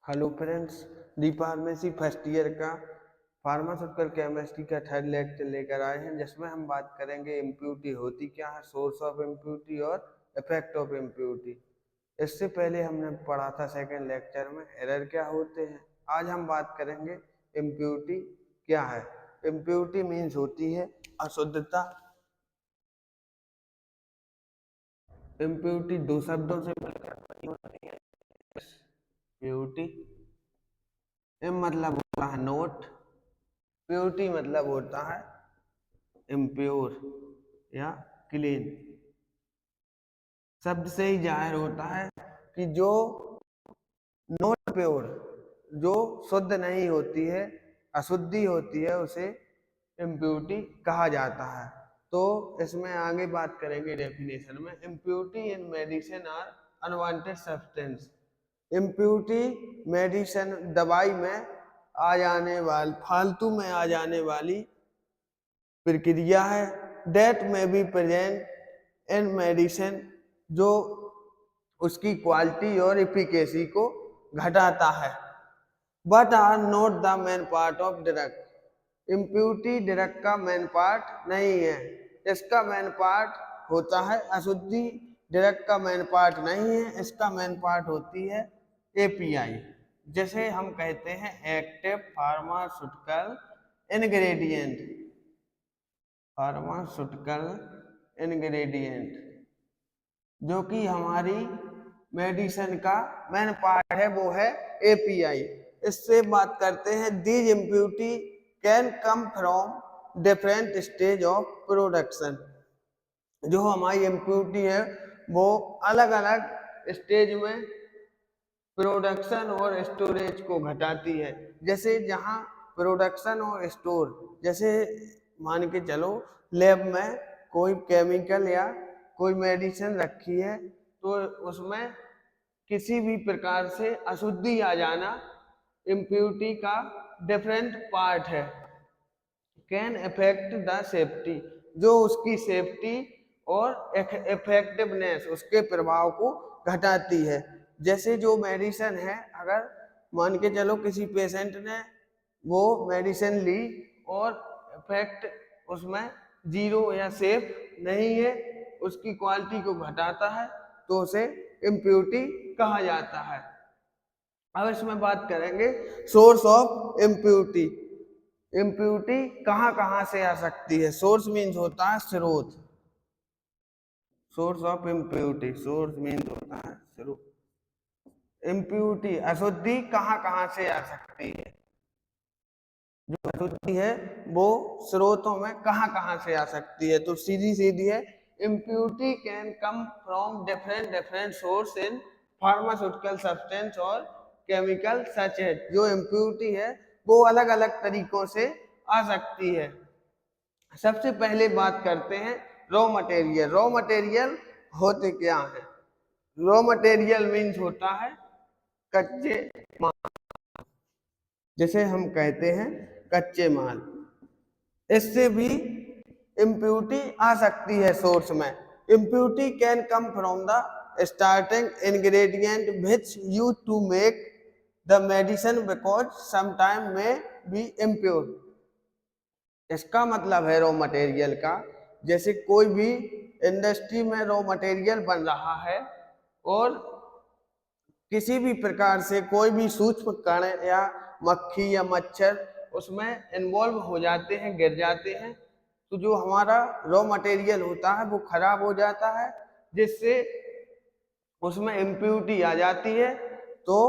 Hello friends, D pharmacy first year का pharmaceutical chemistry का third lecture लेकर आए हैं, जिसमें हम बात करेंगे इम्प्यूरिटी होती क्या है, सोर्स ऑफ इम्प्यूरिटी और इफेक्ट ऑफ इम्प्यूरिटी। इससे पहले हमने पढ़ा था सेकंड लेक्चर में एरर क्या होते हैं। आज हम बात करेंगे इम्प्यूरिटी क्या है। इम्प्यूरिटी मीन्स होती है अशुद्धता। इम्प्यूरिटी दो शब्दों से मिलकर बनी होती है। प्योरिटी इम मतलब होता है नोट, प्योरिटी मतलब होता है इम्प्योर या क्लीन। शब्द से ही जाहिर होता है कि जो नॉट प्योर, जो शुद्ध नहीं होती है, अशुद्धि होती है, उसे इम्प्योरिटी कहा जाता है। तो इसमें आगे बात करेंगे डेफिनेशन में। Impurity in medicine are unwanted substance. Impurity medicine दवाई में आ जाने वाली, फालतू में आ जाने वाली प्रक्रिया है। डेट में बी प्रेजेंट इन मेडिसिन, जो उसकी क्वालिटी और इफिकेसी को घटाता है। But are not the main part of drug. Impurity drug का मेन पार्ट नहीं है, इसका मेन पार्ट होता है अशुद्धि। ड्रग का मेन पार्ट नहीं है, इसका मेन पार्ट होती है एपीआई, जैसे हम कहते हैं active pharmaceutical ingredient. Pharmaceutical ingredient जो कि हमारी मेडिसिन का मेन पार्ट है, वो है एपीआई। इससे बात करते हैं these impurity can come from different stage of production. जो हमारी इम्प्यूरिटी है वो अलग अलग स्टेज में प्रोडक्शन और स्टोरेज को घटाती है। जैसे जहाँ प्रोडक्शन और स्टोर, जैसे मान के चलो लैब में कोई केमिकल या कोई मेडिसिन रखी है, तो उसमें किसी भी प्रकार से अशुद्धि आ जाना इम्प्यूरिटी का डिफरेंट पार्ट है। कैन अफेक्ट द सेफ्टी, जो उसकी सेफ्टी और इफेक्टिवनेस, उसके प्रभाव को घटाती है। जैसे जो मेडिसिन है, अगर मान के चलो किसी पेशेंट ने वो मेडिसिन ली और इफेक्ट उसमें जीरो या सेफ नहीं है, उसकी क्वालिटी को घटाता है, तो उसे इम्प्यूरिटी कहा जाता है। अब इसमें बात करेंगे सोर्स ऑफ इम्प्यूरिटी। इम्प्यूरिटी कहाँ कहाँ से आ सकती है। सोर्स मीन्स होता है स्रोत। Source of impurity, source means होता है स्रोत। इम्प्यूरिटी अशुद्धि कहाँ कहाँ से आ सकती है, जो अशुद्धि है वो स्रोतों में कहाँ कहाँ से आ सकती है। तो सीधी सीधी है, impurity can come from different different source in pharmaceutical substance और केमिकल सच है। जो इम्प्यूरिटी है वो अलग अलग तरीकों से आ सकती है। सबसे पहले बात करते हैं रॉ मटेरियल। रॉ मटेरियल होते क्या है। रॉ मटेरियल मीन्स होता है कच्चे माल, जैसे हम कहते हैं कच्चे माल। इससे भी इम्प्यूरिटी आ सकती है सोर्स में। Impurity can come from the starting ingredient which use to make the medicine because sometime may be impure. इसका मतलब है रॉ मटेरियल का, जैसे कोई भी इंडस्ट्री में रॉ मटेरियल बन रहा है और किसी भी प्रकार से कोई भी सूक्ष्म कण या मक्खी या मच्छर उसमें इन्वॉल्व हो जाते हैं, गिर जाते हैं, तो जो हमारा रॉ मटेरियल होता है वो खराब हो जाता है, जिससे उसमें इम्प्यूरिटी आ जाती है, तो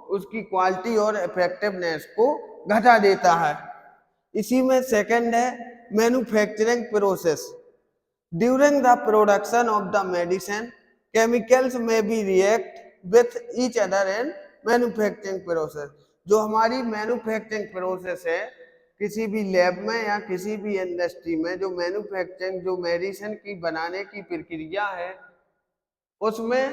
उसकी क्वालिटी और इफेक्टिवनेस को घटा देता है। इसी में सेकंड है manufacturing process. During the production of the medicine chemicals may be react with each other in manufacturing process. जो हमारी मैन्युफैक्चरिंग प्रोसेस है किसी भी लैब में या किसी भी इंडस्ट्री में, जो मैन्युफैक्चरिंग, जो मेडिसिन की बनाने की प्रक्रिया है, उसमें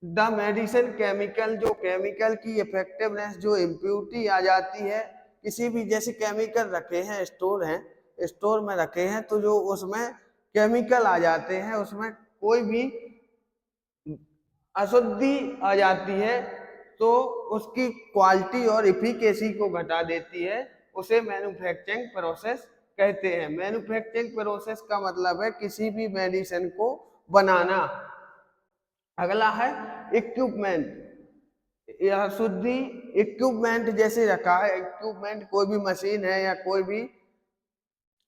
द मेडिसिन केमिकल, जो केमिकल की इफेक्टिवनेस, जो इम्प्यूरिटी आ जाती है किसी भी, जैसे केमिकल रखे हैं, स्टोर हैं, स्टोर में रखे हैं, तो जो उसमें केमिकल आ जाते हैं, उसमें कोई भी अशुद्धि आ जाती है, तो उसकी क्वालिटी और इफिकेसी को घटा देती है, उसे मैन्युफैक्चरिंग प्रोसेस कहते हैं। मैन्युफैक्चरिंग प्रोसेस का मतलब है किसी भी मेडिसिन को बनाना। अगला है इक्विपमेंट या शुद्धि। इक्विपमेंट जैसे रखा है, इक्विपमेंट कोई भी मशीन है या कोई भी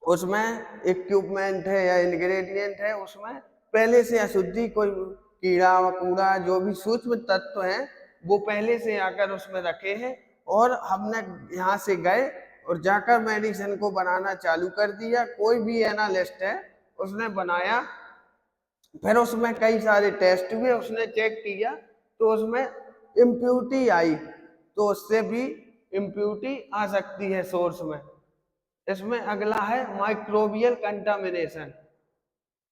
उसमें इक्विपमेंट है या इंग्रेडिएंट है, उसमें पहले से अशुद्धि, कोई कीड़ा कूड़ा जो भी सूक्ष्म तत्व हैं वो पहले से आकर उसमें रखे हैं, और हमने यहाँ से गए और जाकर मेडिसिन को बनाना चालू कर दिया। कोई भी एनालिस्ट है उसने बनाया, फिर उसमें कई सारे टेस्ट हुए, उसने चेक किया तो उसमें इम्प्यूरिटी आई, तो उससे भी इम्प्यूरिटी आ सकती है सोर्स में। इसमें अगला है माइक्रोबियल कंटामिनेशन,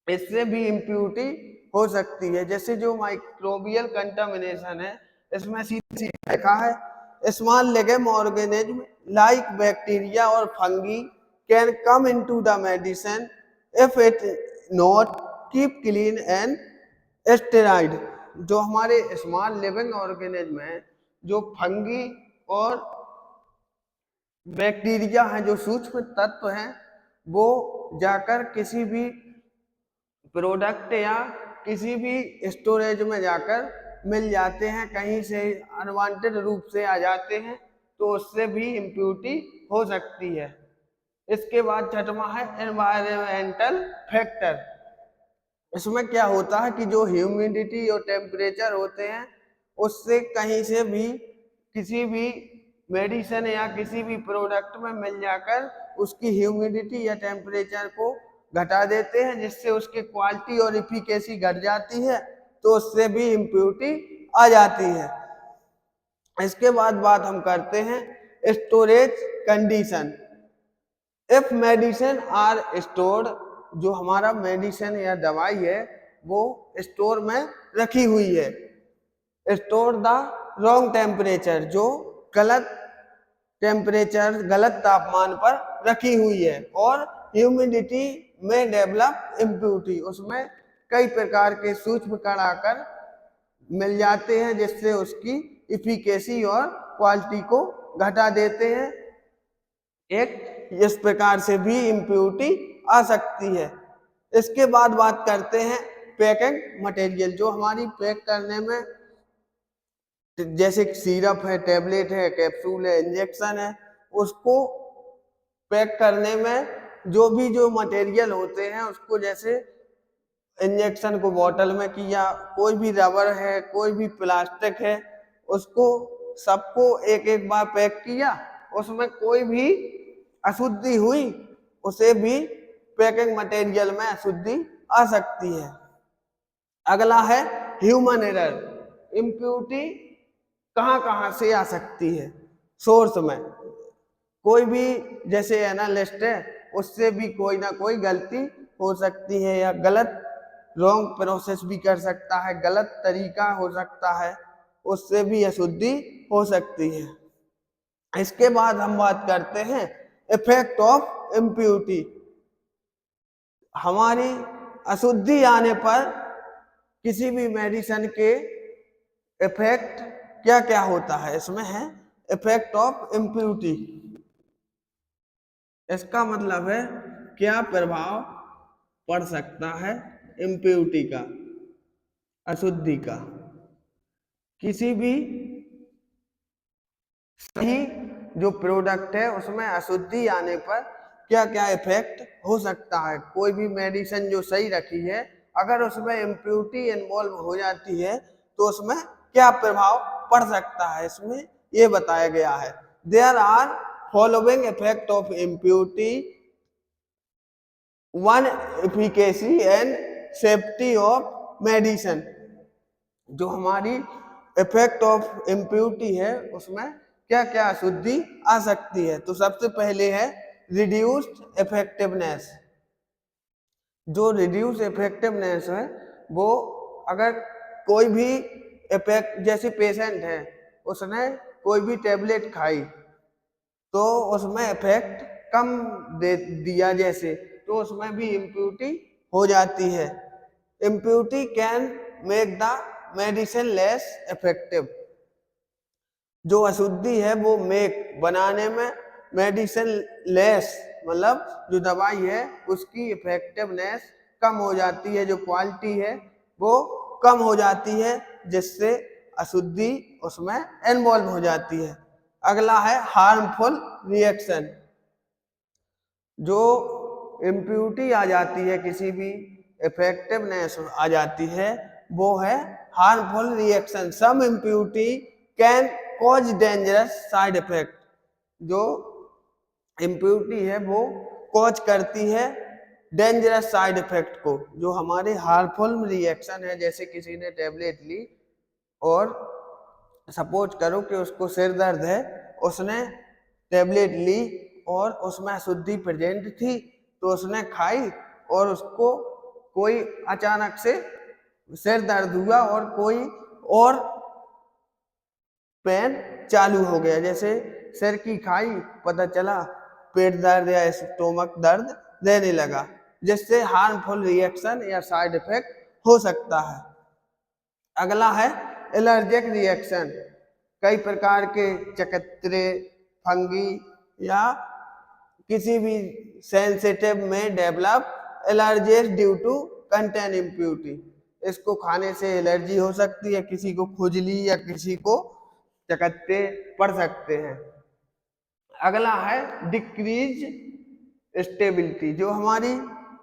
इससे भी इम्प्यूरिटी हो सकती है। जैसे जो माइक्रोबियल कंटामिनेशन है, इसमें सीधी लिखा है small living organism like bacteria और fungi can come into the medicine if it not keep clean and sterile. जो हमारे स्मॉल लिविंग ऑर्गेनिज्म है, जो फंगी और बैक्टीरिया हैं, जो सूक्ष्म तत्व हैं, वो जाकर किसी भी प्रोडक्ट या किसी भी स्टोरेज में जाकर मिल जाते हैं, कहीं से अनवांटेड रूप से आ जाते हैं, तो उससे भी इम्प्यूरिटी हो सकती है। इसके बाद छठवां है एनवायरमेंटल फैक्टर। इसमें क्या होता है कि जो ह्यूमिडिटी और टेम्परेचर होते हैं, उससे कहीं से भी किसी भी मेडिसिन या किसी भी प्रोडक्ट में मिल जाकर उसकी ह्यूमिडिटी या टेम्परेचर को घटा देते हैं, जिससे उसकी क्वालिटी और इफिकेसी घट जाती है, तो उससे भी इम्प्यूरिटी आ जाती है। इसके बाद बात हम करते हैं storage condition. If medicine are stored, जो हमारा मेडिसिन या दवाई है वो स्टोर में रखी हुई है, स्टोर द रॉन्ग टेम्परेचर, जो गलत टेम्परेचर गलत तापमान पर रखी हुई है, और ह्यूमिडिटी में डेवलप इम्प्यूरिटी, उसमें कई प्रकार के सूक्ष्म कण आकर मिल जाते हैं, जिससे उसकी इफिकेसी और क्वालिटी को घटा देते हैं। एक इस प्रकार से भी इम्प्यूरिटी आ सकती है। इसके बाद बात करते हैं पैकिंग मटेरियल, जो हमारी पैक करने में, जैसे सिरप है, टेबलेट है, कैप्सूल है, इंजेक्शन है, उसको पैक करने में जो मटेरियल होते हैं, उसको जैसे इंजेक्शन को बोतल में किया, कोई भी रबर है, कोई भी प्लास्टिक है, उसको सबको एक एक बार पैक किया, उसमें कोई भी अशुद्धि हुई, उसे भी पैकिंग मटेरियल में अशुद्धि आ सकती है। अगला है ह्यूमन एरर। इम्प्यूरिटी कहां से आ सकती है? सोर्स में। कोई भी जैसे एनालिस्ट है, उससे भी कोई ना कोई गलती हो सकती है, या गलत रॉन्ग प्रोसेस भी कर सकता है, गलत तरीका हो सकता है, उससे भी अशुद्धि हो सकती है। इसके बाद हम बात करते हैं इफेक्ट ऑफ इम्प्यूरिटी। हमारी अशुद्धि आने पर किसी भी मेडिसिन के इफेक्ट क्या क्या होता है, इसमें है इफेक्ट ऑफ इम्प्यूरिटी। इसका मतलब है क्या प्रभाव पड़ सकता है इम्प्यूरिटी का, अशुद्धि का। किसी भी सही जो प्रोडक्ट है उसमें अशुद्धि आने पर क्या क्या इफेक्ट हो सकता है। कोई भी मेडिसिन जो सही रखी है, अगर उसमें इम्प्यूरिटी इन्वॉल्व हो जाती है तो उसमें क्या प्रभाव पड़ सकता है, इसमें ये बताया गया है। There are following effect of impurity, one efficacy and safety of medicine. जो हमारी इफेक्ट ऑफ इम्प्यूरिटी है, उसमें क्या क्या अशुद्धि आ सकती है। तो सबसे पहले है रिड्यूस्ड इफेक्टिवनेस। जो रिड्यूस इफेक्टिवनेस है, वो अगर कोई भी इफेक्ट, जैसे पेशेंट है, उसने कोई भी टेबलेट खाई तो उसमें इफेक्ट कम दे दिया जैसे, तो उसमें भी इम्प्यूरिटी हो जाती है। Impurity can make the medicine less effective. जो अशुद्धि है वो मेक बनाने में, मेडिसिन लेस मतलब जो दवाई है उसकी इफेक्टिवनेस कम हो जाती है, जो क्वालिटी है वो कम हो जाती है, जिससे अशुद्धि उसमें इन्वॉल्व हो जाती है। अगला है हार्मफुल रिएक्शन। जो इम्प्यूरिटी आ जाती है, किसी भी इफेक्टिवनेस आ जाती है, वो है harmful reaction. Some impurity can cause dangerous side effect. जो इम्प्यूरिटी है वो कॉज करती है डेंजरस साइड इफेक्ट को, जो हमारे हार्मफुल रिएक्शन है। जैसे किसी ने टेबलेट ली और सपोज करो कि उसको सिर दर्द है, उसने टेबलेट ली और उसमें अशुद्धि प्रेजेंट थी, तो उसने खाई और उसको कोई अचानक से सिर दर्द हुआ और कोई और पेन चालू हो गया, जैसे सिर की खाई, पता चला पेट दर्द या स्टोमक दर्द देने लगा, जिससे हार्मफुल रिएक्शन या साइड इफेक्ट हो सकता है। अगला है एलर्जिक रिएक्शन। कई प्रकार के चकत्ते, फंगी या किसी भी sensitive may develop allergies due to contain impurity. इसको खाने से एलर्जी हो सकती है, किसी को खुजली या किसी को चकत्ते पड़ सकते हैं। अगला है डिक्रीज स्टेबिलिटी। जो हमारी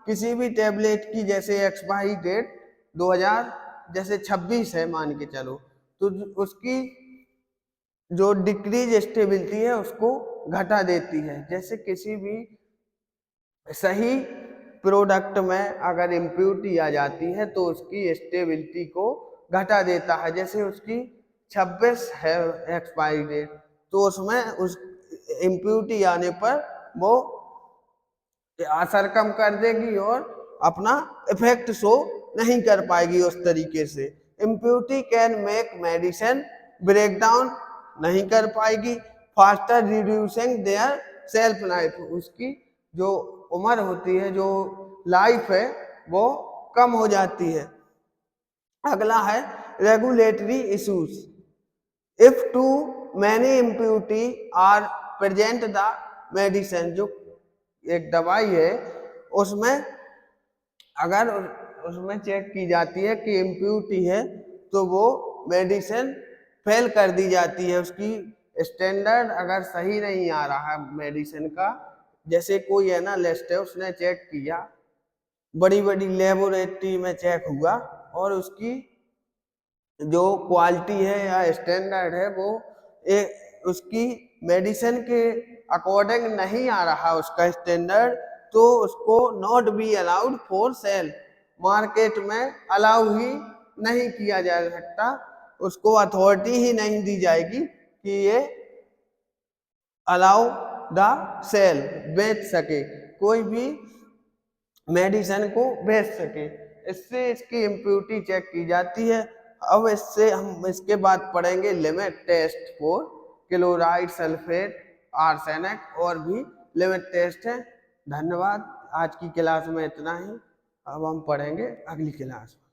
किसी भी टेबलेट की जैसे एक्सपायरी डेट 2000 जैसे 26 है मान के चलो, तो उसकी जो डिक्रीज स्टेबिलिटी है उसको घटा देती है। जैसे किसी भी सही प्रोडक्ट में अगर इम्प्यूरिटी आ जाती है तो उसकी स्टेबिलिटी को घटा देता है। जैसे उसकी 26 है एक्सपायरी डेट, तो उसमें उस इम्प्यूरिटी आने पर वो असर कम कर देगी और अपना इफेक्ट शो नहीं कर पाएगी उस तरीके से। Impurity can make medicine break down नहीं कर पाएगी, faster reducing their shelf life. उसकी जो उम्र होती है, जो लाइफ है, वो कम हो जाती है। अगला है regulatory issues. If too many impurity are present the medicine. जो एक दवाई है उसमें अगर उसमें चेक की जाती है कि इम्प्यूरिटी है, तो वो मेडिसिन फेल कर दी जाती है। उसकी स्टैंडर्ड अगर सही नहीं आ रहा है मेडिसिन का, जैसे कोई एनालिस्ट है उसने चेक किया, बड़ी बड़ी लेबोरेटरी में चेक हुआ और उसकी जो क्वालिटी है या स्टैंडर्ड है वो उसकी मेडिसिन के अकॉर्डिंग नहीं आ रहा उसका स्टैंडर्ड, तो उसको not be allowed for sale. Market में अलाउ ही नहीं किया जा सकता, उसको अथॉरिटी ही नहीं दी जाएगी कि ये अलाउ द सेल, बेच सके, कोई भी मेडिसिन को बेच सके। इससे इसकी इम्प्यूरिटी चेक की जाती है। अब इससे हम इसके बाद पढ़ेंगे limit test for chloride, sulphate, arsenic, और भी लिमिट टेस्ट है। धन्यवाद। आज की क्लास में इतना ही, अब हम पढ़ेंगे अगली क्लास में।